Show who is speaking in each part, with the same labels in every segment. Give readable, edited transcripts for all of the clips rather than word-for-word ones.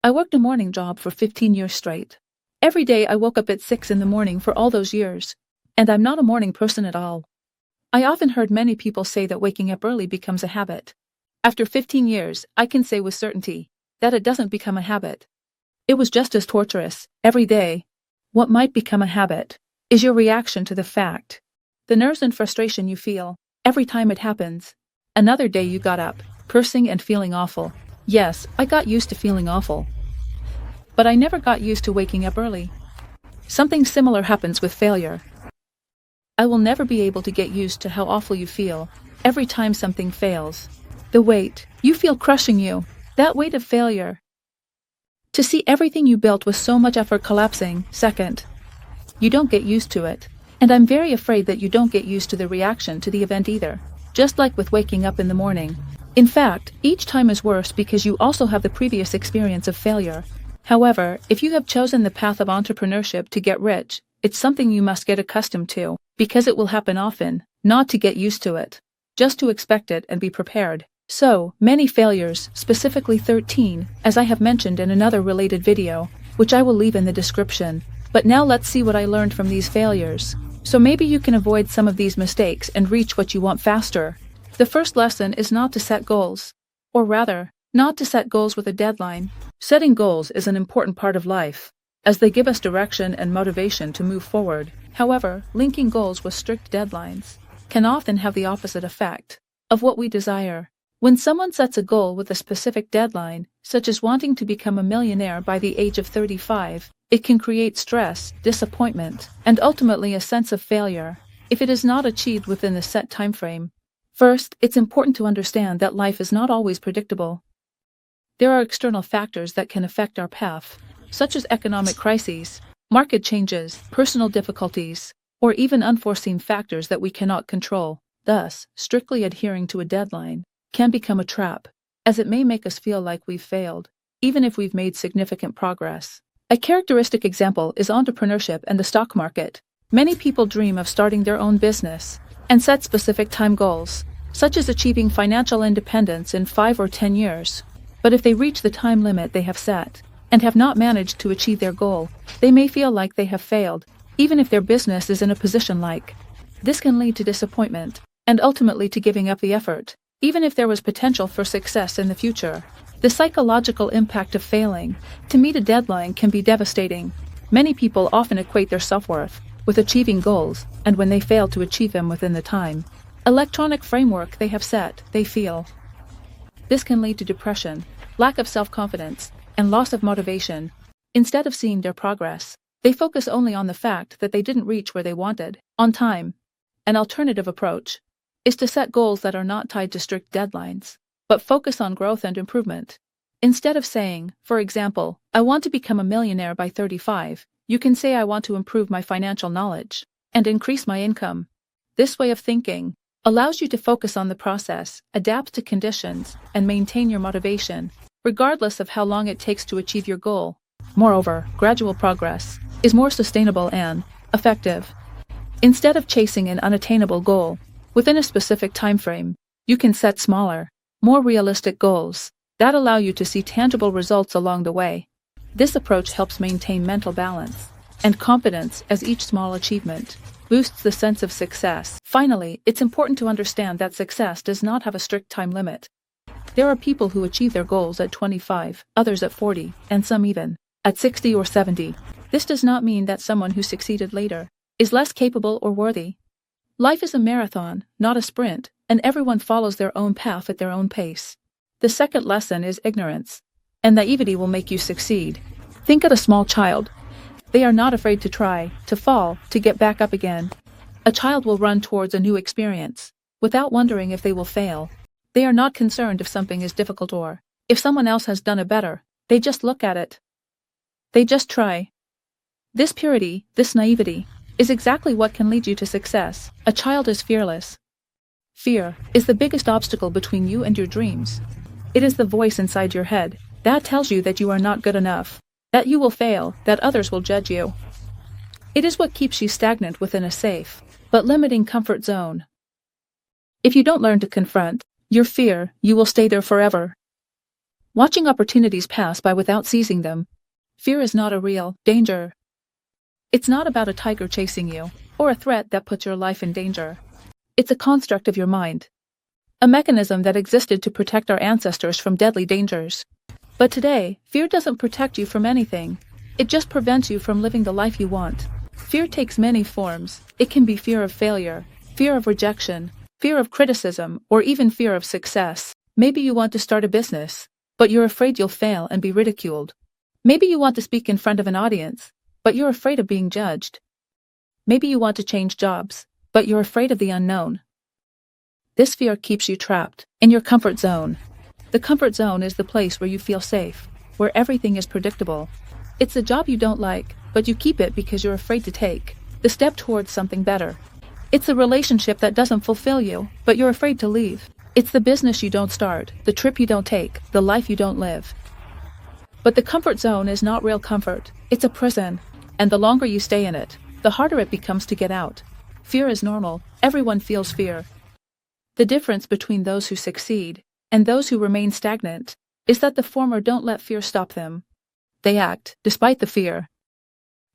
Speaker 1: I worked a morning job for 15 years straight. Every day I woke up at 6 in the morning for all those years. And I'm not a morning person at all. I often heard many people say that waking up early becomes a habit. After 15 years, I can say with certainty that it doesn't become a habit. It was just as torturous, every day. What might become a habit is your reaction to the fact. The nerves and frustration you feel every time it happens. Another day you got up, cursing and feeling awful. Yes, I got used to feeling awful. But I never got used to waking up early. Something similar happens with failure. I will never be able to get used to how awful you feel every time something fails. The weight you feel crushing you, that weight of failure. To see everything you built with so much effort collapsing, second. You don't get used to it. And I'm very afraid that you don't get used to the reaction to the event either. Just like with waking up in the morning. In fact, each time is worse because you also have the previous experience of failure. However, if you have chosen the path of entrepreneurship to get rich, it's something you must get accustomed to, because it will happen often, not to get used to it, just to expect it and be prepared. So, many failures, specifically 13, as I have mentioned in another related video, which I will leave in the description. But now let's see what I learned from these failures. So maybe you can avoid some of these mistakes and reach what you want faster. The first lesson is not to set goals. Or rather, not to set goals with a deadline. Setting goals is an important part of life, as they give us direction and motivation to move forward. However, linking goals with strict deadlines can often have the opposite effect of what we desire. When someone sets a goal with a specific deadline, such as wanting to become a millionaire by the age of 35, it can create stress, disappointment, and ultimately a sense of failure if it is not achieved within the set time frame. First, it's important to understand that life is not always predictable. There are external factors that can affect our path, such as economic crises, market changes, personal difficulties, or even unforeseen factors that we cannot control. Thus, strictly adhering to a deadline can become a trap, as it may make us feel like we've failed, even if we've made significant progress. A characteristic example is entrepreneurship and the stock market. Many people dream of starting their own business and set specific time goals, such as achieving financial independence in 5 or 10 years. But if they reach the time limit they have set and have not managed to achieve their goal, they may feel like they have failed, even if their business is in a position like. This can lead to disappointment and ultimately to giving up the effort, even if there was potential for success in the future. The psychological impact of failing to meet a deadline can be devastating. Many people often equate their self-worth with achieving goals, and when they fail to achieve them within the time electronic framework they have set, they feel. This can lead to depression, lack of self-confidence, and loss of motivation. Instead of seeing their progress, they focus only on the fact that they didn't reach where they wanted, on time. An alternative approach is to set goals that are not tied to strict deadlines, but focus on growth and improvement. Instead of saying, for example, I want to become a millionaire by 35, you can say I want to improve my financial knowledge and increase my income. This way of thinking allows you to focus on the process, adapt to conditions, and maintain your motivation, regardless of how long it takes to achieve your goal. Moreover, gradual progress is more sustainable and effective. Instead of chasing an unattainable goal within a specific time frame, you can set smaller, more realistic goals that allow you to see tangible results along the way. This approach helps maintain mental balance and confidence as each small achievement boosts the sense of success. Finally, it's important to understand that success does not have a strict time limit. There are people who achieve their goals at 25, others at 40, and some even at 60 or 70. This does not mean that someone who succeeded later is less capable or worthy. Life is a marathon, not a sprint, and everyone follows their own path at their own pace. The second lesson is ignorance, and naivety will make you succeed. Think of a small child. They are not afraid to try, to fall, to get back up again. A child will run towards a new experience, without wondering if they will fail. They are not concerned if something is difficult or if someone else has done it better. They just look at it. They just try. This purity, this naivety, is exactly what can lead you to success. A child is fearless. Fear is the biggest obstacle between you and your dreams. It is the voice inside your head that tells you that you are not good enough, that you will fail, that others will judge you. It is what keeps you stagnant within a safe but limiting comfort zone. If you don't learn to confront your fear, you will stay there forever. Watching opportunities pass by without seizing them. Fear is not a real danger. It's not about a tiger chasing you, or a threat that puts your life in danger. It's a construct of your mind. A mechanism that existed to protect our ancestors from deadly dangers. But today, fear doesn't protect you from anything. It just prevents you from living the life you want. Fear takes many forms. It can be fear of failure, fear of rejection, fear of criticism, or even fear of success. Maybe you want to start a business, but you're afraid you'll fail and be ridiculed. Maybe you want to speak in front of an audience, but you're afraid of being judged. Maybe you want to change jobs, but you're afraid of the unknown. This fear keeps you trapped in your comfort zone. The comfort zone is the place where you feel safe, where everything is predictable. It's a job you don't like, but you keep it because you're afraid to take the step towards something better. It's a relationship that doesn't fulfill you, but you're afraid to leave. It's the business you don't start, the trip you don't take, the life you don't live. But the comfort zone is not real comfort. It's a prison, and the longer you stay in it, the harder it becomes to get out. Fear is normal. Everyone feels fear. The difference between those who succeed and those who remain stagnant is that the former don't let fear stop them. They act, despite the fear.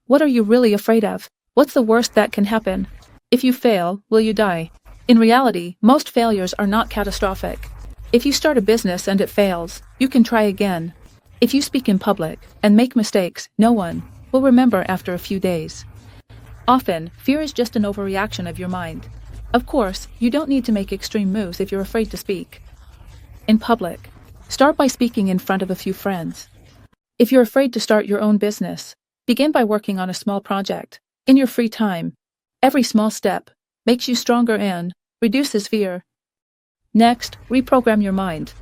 Speaker 1: What are you really afraid of? What's the worst that can happen? If you fail, will you die? In reality, most failures are not catastrophic. If you start a business and it fails, you can try again. If you speak in public and make mistakes, no one will remember after a few days. Often, fear is just an overreaction of your mind. Of course, you don't need to make extreme moves if you're afraid to speak. In public, start by speaking in front of a few friends. If you're afraid to start your own business, begin by working on a small project, in your free time. Every small step makes you stronger and reduces fear. Next, reprogram your mind.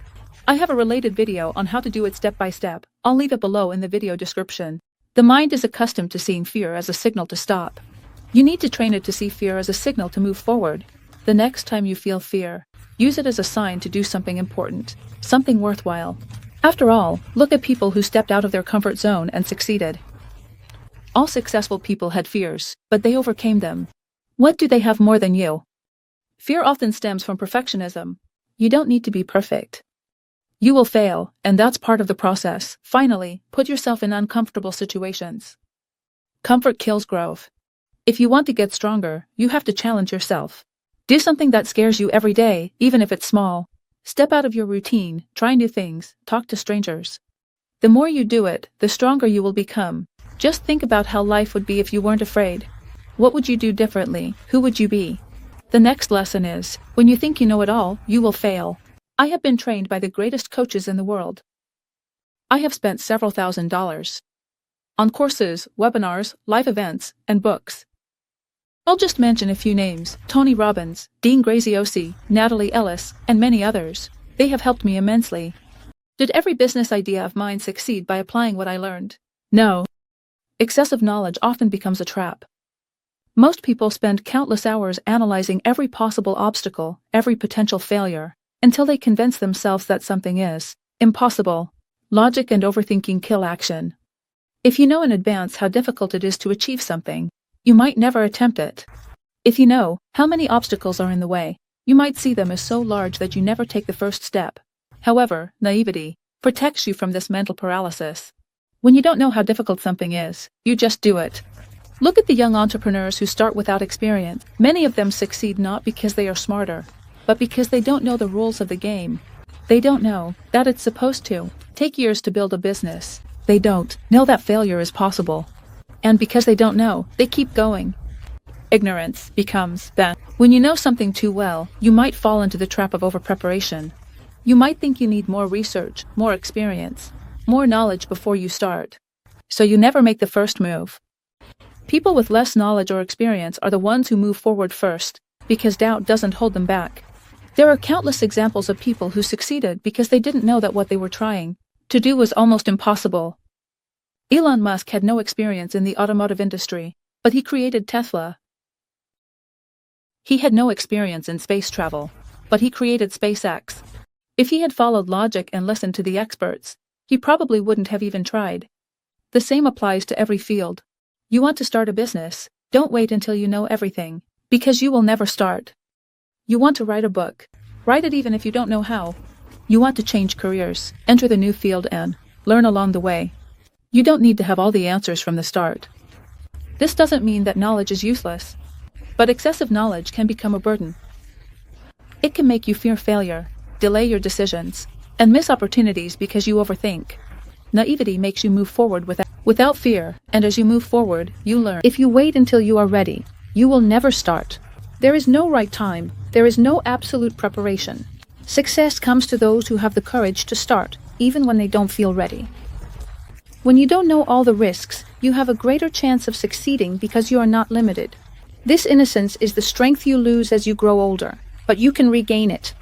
Speaker 1: I have a related video on how to do it step by step. I'll leave it below in the video description. The mind is accustomed to seeing fear as a signal to stop. You need to train it to see fear as a signal to move forward. The next time you feel fear, use it as a sign to do something important, something worthwhile. After all, look at people who stepped out of their comfort zone and succeeded. All successful people had fears, but they overcame them. What do they have more than you? Fear often stems from perfectionism. You don't need to be perfect. You will fail, and that's part of the process. Finally, put yourself in uncomfortable situations. Comfort kills growth. If you want to get stronger, you have to challenge yourself. Do something that scares you every day, even if it's small. Step out of your routine, try new things, talk to strangers. The more you do it, the stronger you will become. Just think about how life would be if you weren't afraid. What would you do differently? Who would you be? The next lesson is, when you think you know it all, you will fail. I have been trained by the greatest coaches in the world. I have spent several $1,000s on courses, webinars, live events, and books. I'll just mention a few names: Tony Robbins, Dean Graziosi, Natalie Ellis, and many others. They have helped me immensely. Did every business idea of mine succeed by applying what I learned? No. Excessive knowledge often becomes a trap. Most people spend countless hours analyzing every possible obstacle, every potential failure, until they convince themselves that something is impossible. Logic and overthinking kill action. If you know in advance how difficult it is to achieve something, you might never attempt it. If you know how many obstacles are in the way, you might see them as so large that you never take the first step. However, naivety protects you from this mental paralysis. When you don't know how difficult something is, you just do it. Look at the young entrepreneurs who start without experience. Many of them succeed not because they are smarter, but because they don't know the rules of the game. They don't know that it's supposed to take years to build a business. They don't know that failure is possible. And because they don't know, they keep going. Ignorance becomes then. When you know something too well, you might fall into the trap of overpreparation. You might think you need more research, more experience, more knowledge before you start. So you never make the first move. People with less knowledge or experience are the ones who move forward first, because doubt doesn't hold them back. There are countless examples of people who succeeded because they didn't know that what they were trying to do was almost impossible. Elon Musk had no experience in the automotive industry, but he created Tesla. He had no experience in space travel, but he created SpaceX. If he had followed logic and listened to the experts, he probably wouldn't have even tried. The same applies to every field. You want to start a business, don't wait until you know everything, because you will never start. You want to write a book, write it even if you don't know how. You want to change careers, enter the new field and learn along the way. You don't need to have all the answers from the start. This doesn't mean that knowledge is useless, but excessive knowledge can become a burden. It can make you fear failure, delay your decisions, and miss opportunities because you overthink. Naivety makes you move forward without fear, and as you move forward, you learn. If you wait until you are ready, you will never start. There is no right time, there is no absolute preparation. Success comes to those who have the courage to start, even when they don't feel ready. When you don't know all the risks, you have a greater chance of succeeding because you are not limited. This innocence is the strength you lose as you grow older, but you can regain it.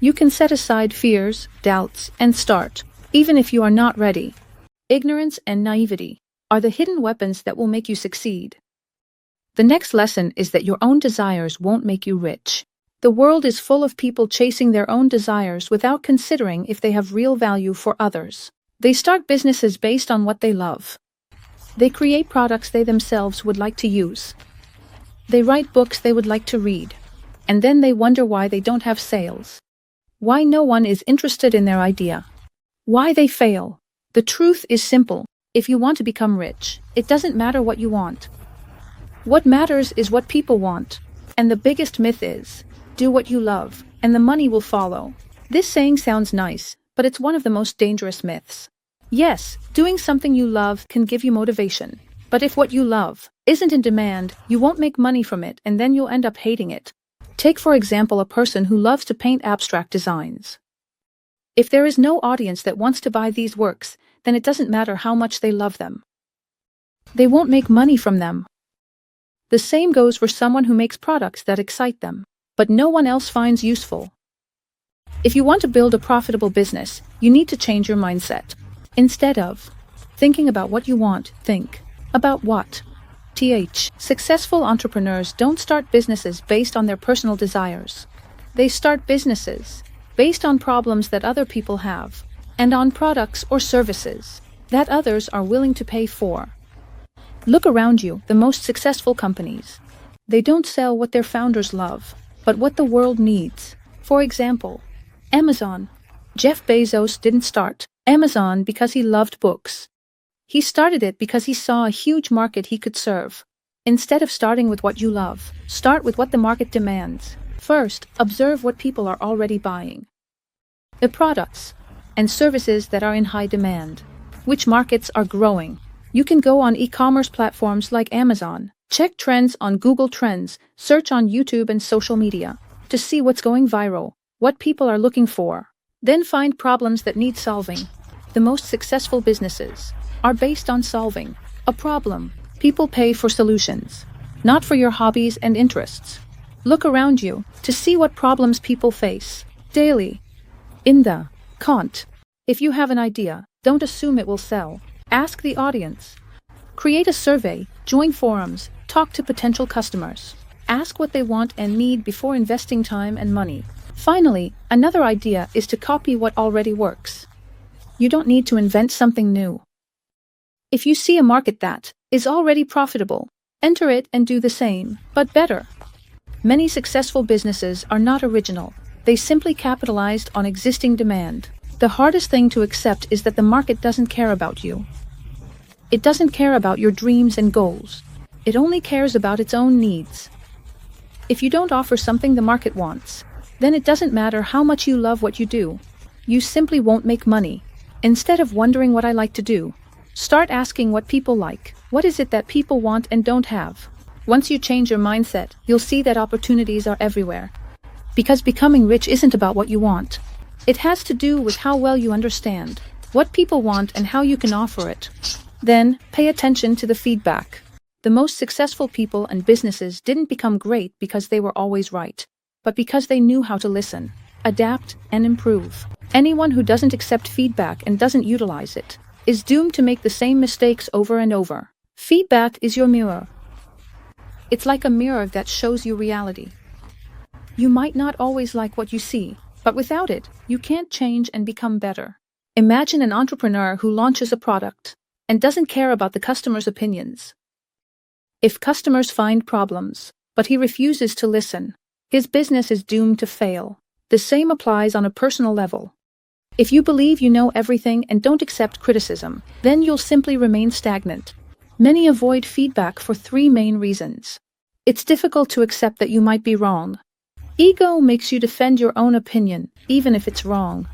Speaker 1: You can set aside fears, doubts, and start, even if you are not ready. Ignorance and naivety are the hidden weapons that will make you succeed. The next lesson is that your own desires won't make you rich. The world is full of people chasing their own desires without considering if they have real value for others. They start businesses based on what they love. They create products they themselves would like to use. They write books they would like to read. And then they wonder why they don't have sales. Why no one is interested in their idea. Why they fail. The truth is simple. If you want to become rich, it doesn't matter what you want. What matters is what people want. And the biggest myth is, do what you love, and the money will follow. This saying sounds nice, but it's one of the most dangerous myths. Yes, doing something you love can give you motivation. But if what you love isn't in demand, you won't make money from it, and then you'll end up hating it. Take for example a person who loves to paint abstract designs. If there is no audience that wants to buy these works, then it doesn't matter how much they love them. They won't make money from them. The same goes for someone who makes products that excite them, but no one else finds useful. If you want to build a profitable business, you need to change your mindset. Instead of thinking about what you want, think about what. Successful entrepreneurs don't start businesses based on their personal desires. They start businesses based on problems that other people have, and on products or services that others are willing to pay for. Look around you, the most successful companies. They don't sell what their founders love, but what the world needs. For example, Amazon. Jeff Bezos didn't start Amazon because he loved books. He started it because he saw a huge market he could serve. Instead of starting with what you love, start with what the market demands. First, observe what people are already buying. The products and services that are in high demand. Which markets are growing? You can go on e-commerce platforms like Amazon. Check trends on Google Trends, search on YouTube and social media to see what's going viral, what people are looking for. Then find problems that need solving. The most successful businesses are based on solving a problem. People pay for solutions, not for your hobbies and interests. Look around you to see what problems people face daily. Can't. If you have an idea, don't assume it will sell. Ask the audience. Create a survey, join forums, talk to potential customers. Ask what they want and need before investing time and money. Finally, another idea is to copy what already works. You don't need to invent something new. If you see a market that is already profitable, enter it and do the same, but better. Many successful businesses are not original. They simply capitalized on existing demand. The hardest thing to accept is that the market doesn't care about you. It doesn't care about your dreams and goals. It only cares about its own needs. If you don't offer something the market wants, then it doesn't matter how much you love what you do. You simply won't make money. Instead of wondering what I like to do, start asking what people like. What is it that people want and don't have? Once you change your mindset, you'll see that opportunities are everywhere. Because becoming rich isn't about what you want. It has to do with how well you understand what people want and how you can offer it. Then, pay attention to the feedback. The most successful people and businesses didn't become great because they were always right, but because they knew how to listen, adapt, and improve. Anyone who doesn't accept feedback and doesn't utilize it is doomed to make the same mistakes over and over. Feedback is your mirror. It's like a mirror that shows you reality. You might not always like what you see, but without it, you can't change and become better. Imagine an entrepreneur who launches a product and doesn't care about the customer's opinions. If customers find problems, but he refuses to listen, his business is doomed to fail. The same applies on a personal level. If you believe you know everything and don't accept criticism, then you'll simply remain stagnant. Many avoid feedback for three main reasons. It's difficult to accept that you might be wrong. Ego makes you defend your own opinion, even if it's wrong.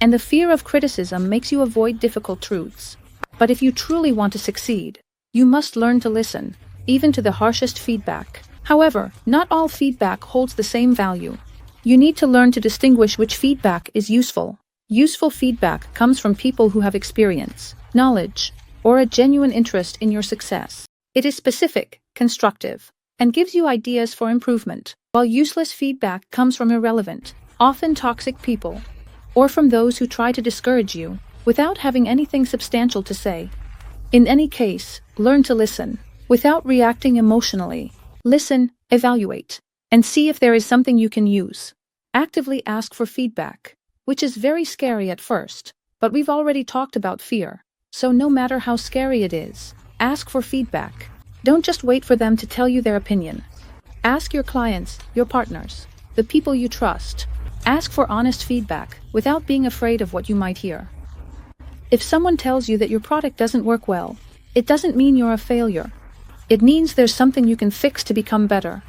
Speaker 1: And the fear of criticism makes you avoid difficult truths. But if you truly want to succeed, you must learn to listen, even to the harshest feedback. However, not all feedback holds the same value. You need to learn to distinguish which feedback is useful. Useful feedback comes from people who have experience, knowledge, or a genuine interest in your success. It is specific, constructive, and gives you ideas for improvement, while useless feedback comes from irrelevant, often toxic people, or from those who try to discourage you without having anything substantial to say. In any case, learn to listen, without reacting emotionally. Listen, evaluate, and see if there is something you can use. Actively ask for feedback, which is very scary at first, but we've already talked about fear, so no matter how scary it is, ask for feedback. Don't just wait for them to tell you their opinion. Ask your clients, your partners, the people you trust. Ask for honest feedback without being afraid of what you might hear. If someone tells you that your product doesn't work well, it doesn't mean you're a failure. It means there's something you can fix to become better.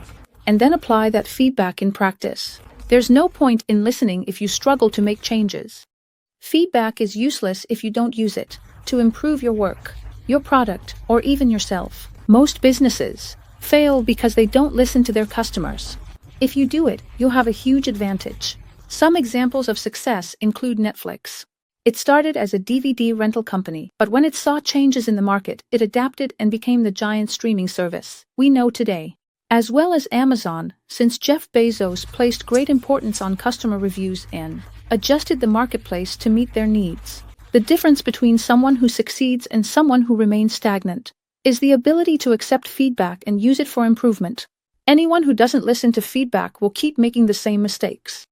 Speaker 1: And then apply that feedback in practice. There's no point in listening if you struggle to make changes. Feedback is useless if you don't use it to improve your work, your product, or even yourself. Most businesses fail because they don't listen to their customers. If you do it, you'll have a huge advantage. Some examples of success include Netflix. It started as a DVD rental company, but when it saw changes in the market, it adapted and became the giant streaming service we know today. As well as Amazon, since Jeff Bezos placed great importance on customer reviews and adjusted the marketplace to meet their needs. The difference between someone who succeeds and someone who remains stagnant is the ability to accept feedback and use it for improvement. Anyone who doesn't listen to feedback will keep making the same mistakes.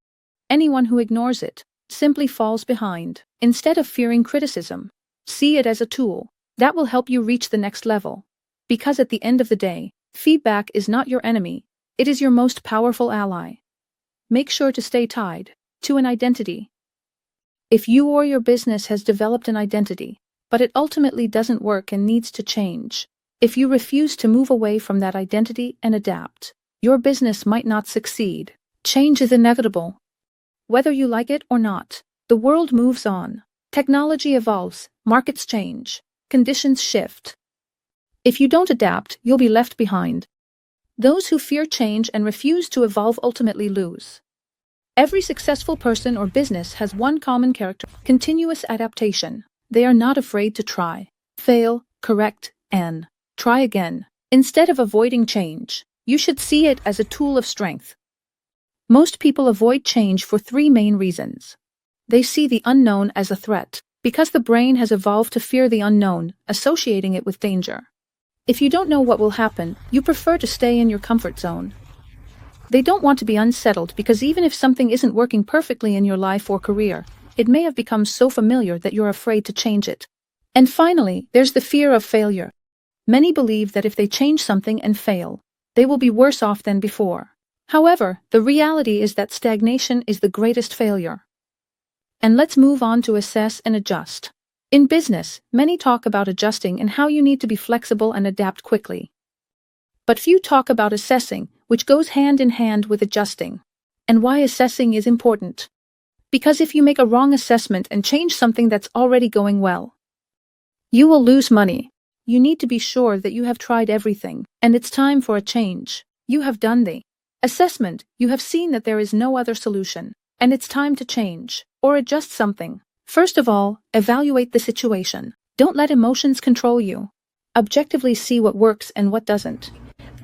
Speaker 1: Anyone who ignores it simply falls behind. Instead of fearing criticism, see it as a tool that will help you reach the next level. Because at the end of the day, feedback is not your enemy, it is your most powerful ally. Make sure to stay tied to an identity. If you or your business has developed an identity, but it ultimately doesn't work and needs to change, if you refuse to move away from that identity and adapt, your business might not succeed. Change is inevitable. Whether you like it or not, the world moves on. Technology evolves, markets change, conditions shift. If you don't adapt, you'll be left behind. Those who fear change and refuse to evolve ultimately lose. Every successful person or business has one common character: continuous adaptation. They are not afraid to try, fail, correct, and try again. Instead of avoiding change, you should see it as a tool of strength. Most people avoid change for three main reasons. They see the unknown as a threat, because the brain has evolved to fear the unknown, associating it with danger. If you don't know what will happen, you prefer to stay in your comfort zone. They don't want to be unsettled because even if something isn't working perfectly in your life or career, it may have become so familiar that you're afraid to change it. And finally, there's the fear of failure. Many believe that if they change something and fail, they will be worse off than before. However, the reality is that stagnation is the greatest failure. And let's move on to assess and adjust. In business, many talk about adjusting and how you need to be flexible and adapt quickly. But few talk about assessing, which goes hand in hand with adjusting. And why assessing is important. Because if you make a wrong assessment and change something that's already going well, you will lose money. You need to be sure that you have tried everything, and it's time for a change. You have done the assessment, you have seen that there is no other solution, and it's time to change, or adjust something. First of all, evaluate the situation. Don't let emotions control you. Objectively see what works and what doesn't.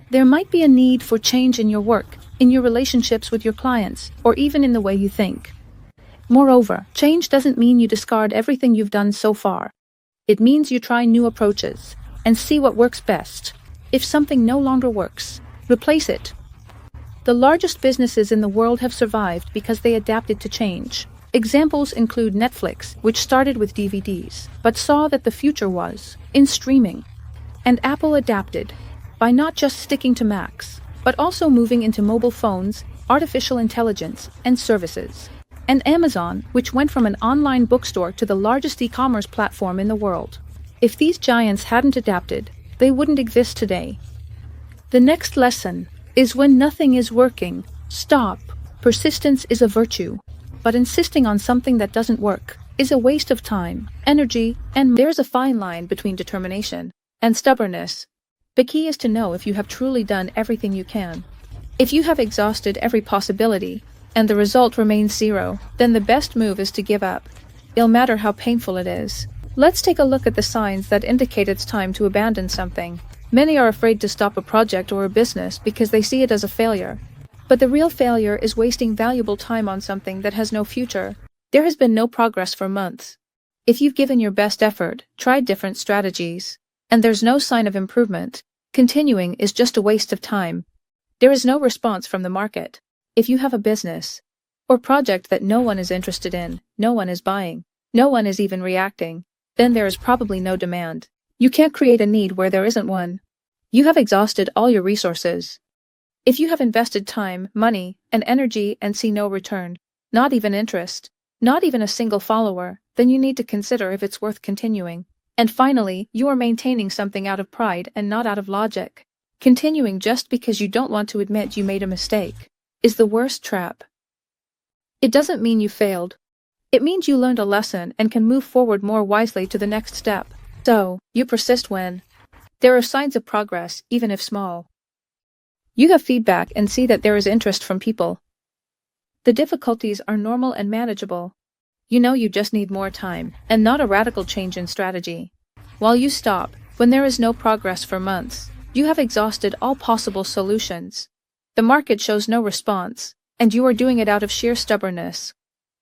Speaker 1: There might be a need for change in your work, in your relationships with your clients, or even in the way you think. Moreover, change doesn't mean you discard everything you've done so far. It means you try new approaches and see what works best. If something no longer works, replace it. The largest businesses in the world have survived because they adapted to change. Examples include Netflix, which started with DVDs, but saw that the future was in streaming. And Apple adapted by not just sticking to Macs, but also moving into mobile phones, artificial intelligence, and services. And Amazon, which went from an online bookstore to the largest e-commerce platform in the world. If these giants hadn't adapted, they wouldn't exist today. The next lesson is when nothing is working, stop. Persistence is a virtue, but insisting on something that doesn't work is a waste of time, energy, and there's a fine line between determination and stubbornness. The key is to know if you have truly done everything you can. If you have exhausted every possibility, and the result remains zero, then the best move is to give up. It'll matter how painful it is. Let's take a look at the signs that indicate it's time to abandon something. Many are afraid to stop a project or a business because they see it as a failure. But the real failure is wasting valuable time on something that has no future. There has been no progress for months. If you've given your best effort, tried different strategies, and there's no sign of improvement, continuing is just a waste of time. There is no response from the market. If you have a business or project that no one is interested in, no one is buying, no one is even reacting, then there is probably no demand. You can't create a need where there isn't one. You have exhausted all your resources. If you have invested time, money, and energy and see no return, not even interest, not even a single follower, then you need to consider if it's worth continuing. And finally, you are maintaining something out of pride and not out of logic. Continuing just because you don't want to admit you made a mistake is the worst trap. It doesn't mean you failed. It means you learned a lesson and can move forward more wisely to the next step. So, you persist when there are signs of progress, even if small. You have feedback and see that there is interest from people. The difficulties are normal and manageable. You know you just need more time, and not a radical change in strategy. While you stop, when there is no progress for months, you have exhausted all possible solutions. The market shows no response, and you are doing it out of sheer stubbornness.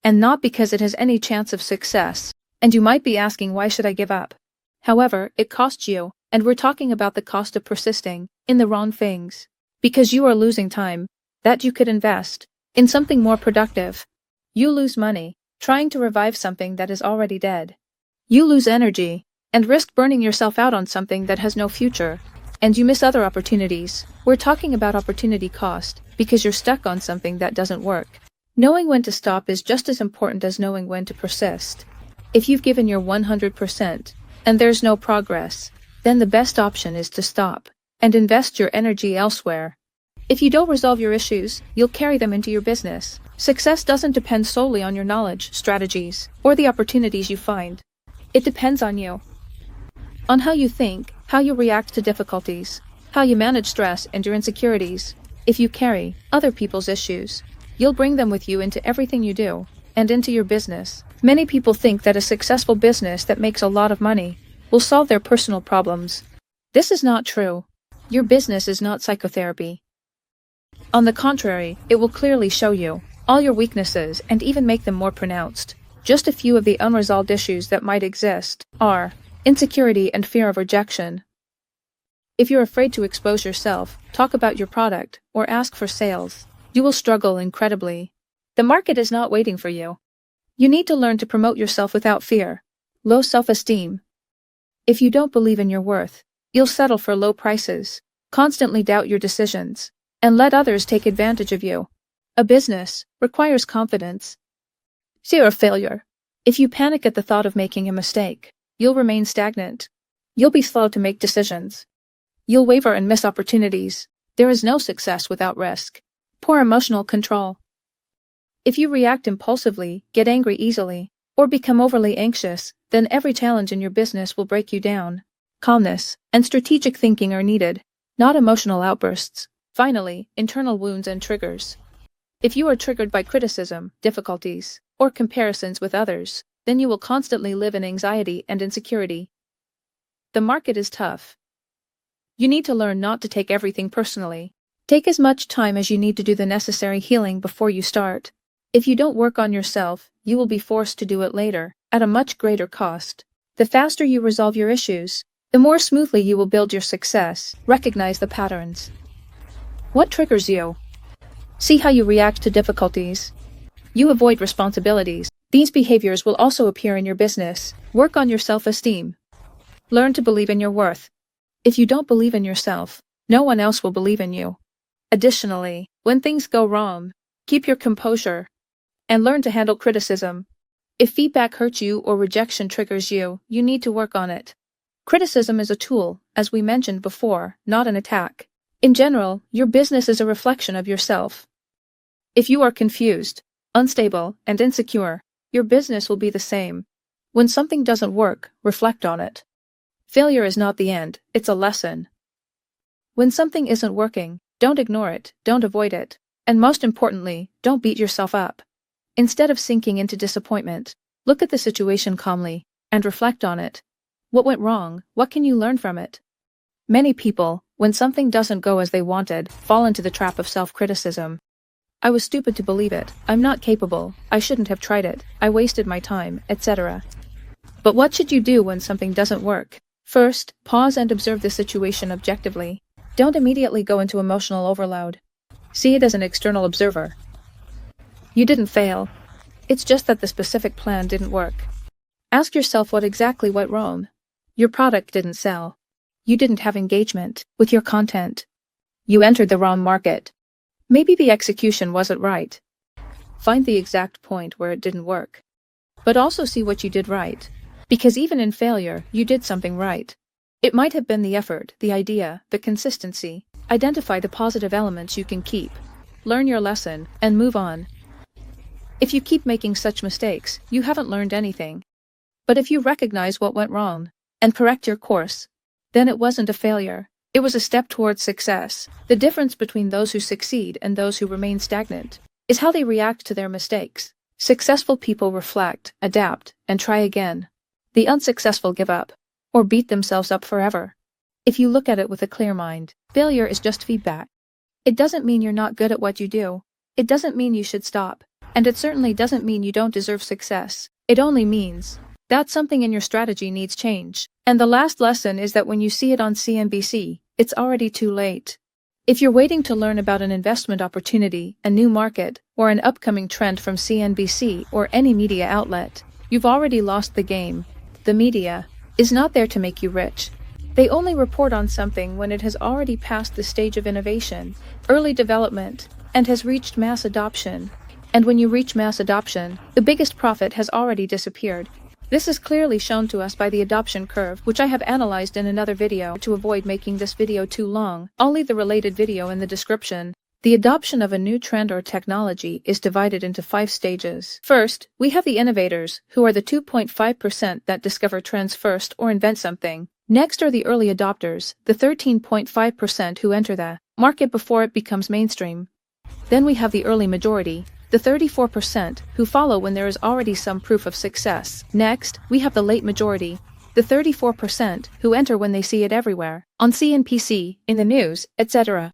Speaker 1: And not because it has any chance of success, and you might be asking, why should I give up? However, it costs you, and we're talking about the cost of persisting in the wrong things. Because you are losing time that you could invest in something more productive. You lose money trying to revive something that is already dead. You lose energy and risk burning yourself out on something that has no future. And you miss other opportunities. We're talking about opportunity cost because you're stuck on something that doesn't work. Knowing when to stop is just as important as knowing when to persist. If you've given your 100% and there's no progress, then the best option is to stop and invest your energy elsewhere. If you don't resolve your issues, you'll carry them into your business. Success doesn't depend solely on your knowledge, strategies, or the opportunities you find. It depends on you. On how you think, how you react to difficulties, how you manage stress and your insecurities. If you carry other people's issues, you'll bring them with you into everything you do, and into your business. Many people think that a successful business that makes a lot of money will solve their personal problems. This is not true. Your business is not psychotherapy. On the contrary, it will clearly show you all your weaknesses and even make them more pronounced. Just a few of the unresolved issues that might exist are insecurity and fear of rejection. If you're afraid to expose yourself, talk about your product, or ask for sales, you will struggle incredibly. The market is not waiting for you. You need to learn to promote yourself without fear. Low self-esteem. If you don't believe in your worth, you'll settle for low prices, constantly doubt your decisions, and let others take advantage of you. A business requires confidence. Fear of failure. If you panic at the thought of making a mistake, you'll remain stagnant. You'll be slow to make decisions. You'll waver and miss opportunities. There is no success without risk. Poor emotional control. If you react impulsively, get angry easily, or become overly anxious, then every challenge in your business will break you down. Calmness and strategic thinking are needed, not emotional outbursts. Finally, internal wounds and triggers. If you are triggered by criticism, difficulties, or comparisons with others, then you will constantly live in anxiety and insecurity. The market is tough. You need to learn not to take everything personally. Take as much time as you need to do the necessary healing before you start. If you don't work on yourself, you will be forced to do it later, at a much greater cost. The faster you resolve your issues, the more smoothly you will build your success. Recognize the patterns. What triggers you? See how you react to difficulties. You avoid responsibilities. These behaviors will also appear in your business. Work on your self-esteem. Learn to believe in your worth. If you don't believe in yourself, no one else will believe in you. Additionally, when things go wrong, Keep your composure and learn to handle criticism. If feedback hurts you or rejection triggers you, you need to work on it. Criticism is a tool, as we mentioned before, not an attack. In general, your business is a reflection of yourself. If you are confused, unstable, and insecure, your business will be the same. When something doesn't work, reflect on it. Failure is not the end, it's a lesson. When something isn't working, don't ignore it, don't avoid it, and most importantly, don't beat yourself up. Instead of sinking into disappointment, look at the situation calmly and reflect on it. What went wrong? What can you learn from it? Many people, when something doesn't go as they wanted, fall into the trap of self-criticism. I was stupid to believe it, I'm not capable, I shouldn't have tried it, I wasted my time, etc. But what should you do when something doesn't work? First, pause and observe the situation objectively. Don't immediately go into emotional overload. See it as an external observer. You didn't fail. It's just that the specific plan didn't work. Ask yourself what exactly went wrong. Your product didn't sell. You didn't have engagement with your content. You entered the wrong market. Maybe the execution wasn't right. Find the exact point where it didn't work. But also see what you did right. Because even in failure, you did something right. It might have been the effort, the idea, the consistency. Identify the positive elements you can keep. Learn your lesson, and move on. If you keep making such mistakes, you haven't learned anything. But if you recognize what went wrong, and correct your course, then it wasn't a failure. It was a step towards success. The difference between those who succeed and those who remain stagnant is how they react to their mistakes. Successful people reflect, adapt, and try again. The unsuccessful give up, or beat themselves up forever. If you look at it with a clear mind, failure is just feedback. It doesn't mean you're not good at what you do. It doesn't mean you should stop. And it certainly doesn't mean you don't deserve success. It only means that something in your strategy needs change. And the last lesson is that when you see it on CNBC, it's already too late. If you're waiting to learn about an investment opportunity, a new market, or an upcoming trend from CNBC or any media outlet, you've already lost the game. The media is not there to make you rich. They only report on something when it has already passed the stage of innovation, early development, and has reached mass adoption. And when you reach mass adoption, the biggest profit has already disappeared. This is clearly shown to us by the adoption curve, which I have analyzed in another video. To avoid making this video too long, I'll leave the related video in the description. The adoption of a new trend or technology is divided into 5 stages. First, we have the innovators, who are the 2.5% that discover trends first or invent something. Next are the early adopters, the 13.5% who enter the market before it becomes mainstream. Then we have the early majority, the 34% who follow when there is already some proof of success. Next, we have the late majority, the 34% who enter when they see it everywhere, on CNBC, in the news, etc.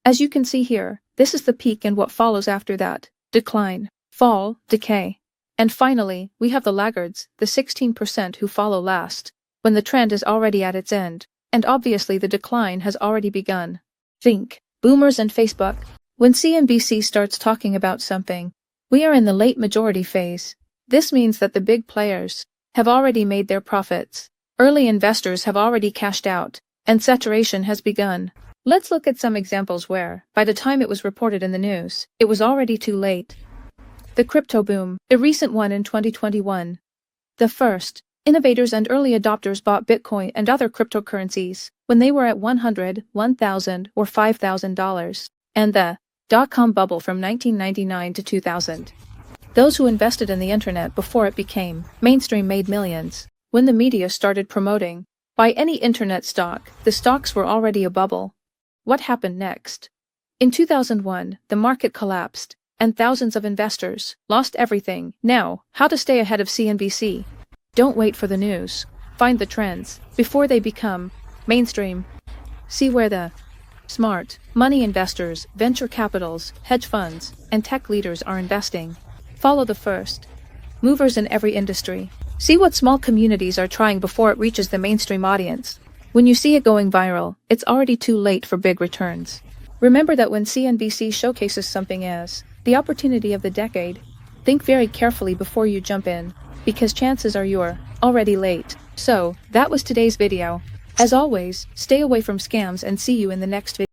Speaker 1: As you can see here, this is the peak and what follows after that: decline, fall, decay. And finally, we have the laggards, the 16% who follow last, when the trend is already at its end, and obviously the decline has already begun. Think, boomers and Facebook. When CNBC starts talking about something, we are in the late majority phase. This means that the big players have already made their profits, early investors have already cashed out, and saturation has begun. Let's look at some examples where, by the time it was reported in the news, it was already too late. The crypto boom, the recent one in 2021. The first, innovators and early adopters bought Bitcoin and other cryptocurrencies when they were at $100, $1,000, or $5,000. And the dot-com bubble from 1999 to 2000. Those who invested in the internet before it became mainstream made millions. When the media started promoting, buy any internet stock, the stocks were already a bubble. What happened next? In 2001, the market collapsed, and thousands of investors lost everything. Now, how to stay ahead of CNBC? Don't wait for the news. Find the trends before they become mainstream. See where the smart money investors, venture capitals, hedge funds, and tech leaders are investing. Follow the first movers in every industry. See what small communities are trying before it reaches the mainstream audience. When you see it going viral, it's already too late for big returns. Remember that when CNBC showcases something as the opportunity of the decade, think very carefully before you jump in, because chances are you're already late. So, that was today's video. As always, stay away from scams and see you in the next video.